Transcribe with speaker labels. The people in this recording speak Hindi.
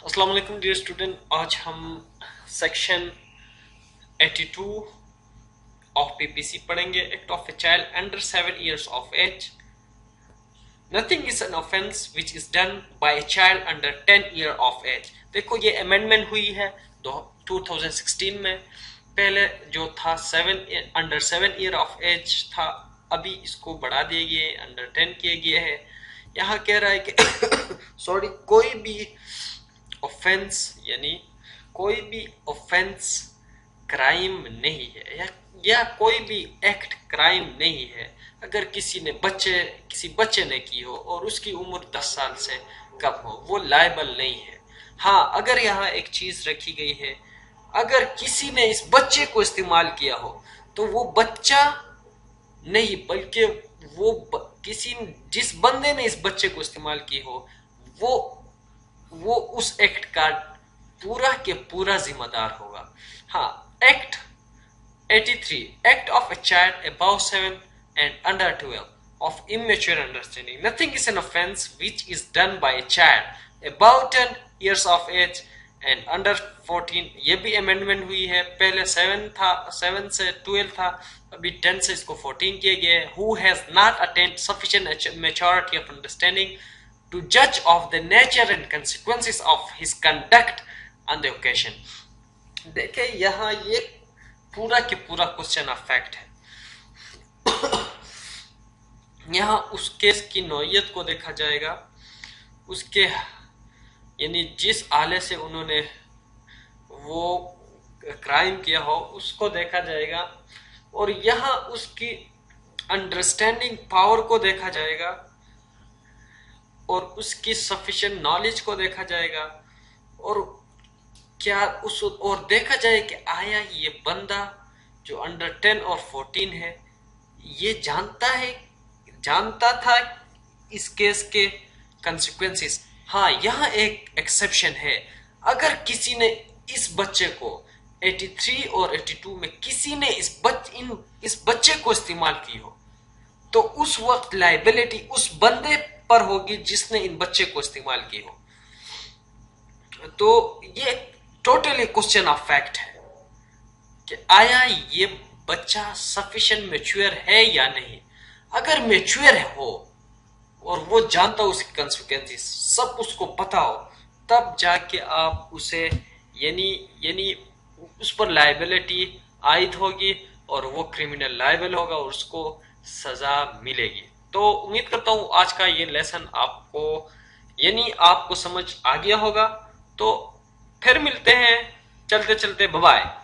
Speaker 1: अस्सलाम वालेकुम डियर स्टूडेंट। आज हम सेक्शन 82 ऑफ पीपीसी पढ़ेंगे। Act of a child under 7 years of age। Nothing is an offence which is done by a child under 10 year of age। देखो ये अमेंडमेंट हुई है 2016 में। पहले जो था अंडर 7 year of age था, अभी इसको बढ़ा दिया गया है, अंडर 10 किया गया है। यहाँ कह रहा है कि सॉरी, कोई भी ऑफेंस यानी कोई भी ऑफेंस क्राइम नहीं है, या कोई भी एक्ट क्राइम नहीं है अगर किसी बच्चे ने की हो और उसकी उम्र 10 साल से कम हो, वो लायबल नहीं है। हाँ, अगर यहाँ एक चीज रखी गई है, अगर किसी ने इस बच्चे को इस्तेमाल किया हो तो वो बच्चा नहीं, बल्कि किसी जिस बंदे ने इस बच्चे को इस्तेमाल की हो वो वो उस एक्ट का पूरा के पूरा जिम्मेदार होगा। हाँ, act 83, act of a child above 7 and under 12 of immature understanding। Nothing is an offense which is done by a child above 10 years of age and under 14। ये भी अमेंडमेंट हुई है। पहले 7 से 12 था, अभी 10 से इसको 14 किया गया है। Who has not attained sufficient maturity of understanding to judge of the nature and consequences of his conduct on the occasion। देखिए यहाँ ये पूरा के पूरा क्वेश्चन ऑफ फैक्ट है। यहाँ उस केस की नौयत को देखा जाएगा, उसके यानी जिस आले से उन्होंने वो क्राइम किया हो उसको देखा जाएगा, और यहाँ उसकी अंडरस्टैंडिंग पावर को देखा जाएगा, और उसकी सफिशिएंट नॉलेज को देखा जाएगा, और क्या और देखा जाए कि आया ये बंदा जो अंडर 10 और 14 है ये जानता था इस केस के कंसिक्वेंसेस। हाँ, यहाँ एक एक्सेप्शन है। अगर किसी ने इस बच्चे को 83 और 82 में किसी ने इस बच्चे को इस्तेमाल की हो तो उस वक्त लाइबिलिटी उस बंदे पर होगी जिसने इन बच्चे को इस्तेमाल की हो। तो ये टोटली क्वेश्चन ऑफ फैक्ट है कि आया ये बच्चा सफिशिएंट मैच्योर है या नहीं। अगर मैच्योर हो और वो जानता हो उसकी कंसिक्वेंसेस, सब उसको पता हो, तब जाके आप उसे यानी उस पर लायबिलिटी आयद होगी और वो क्रिमिनल लायबल होगा और उसको सजा मिलेगी। तो उम्मीद करता हूँ आज का ये लेसन आपको समझ आ गया होगा। तो फिर मिलते हैं, चलते चलते बाय बाय।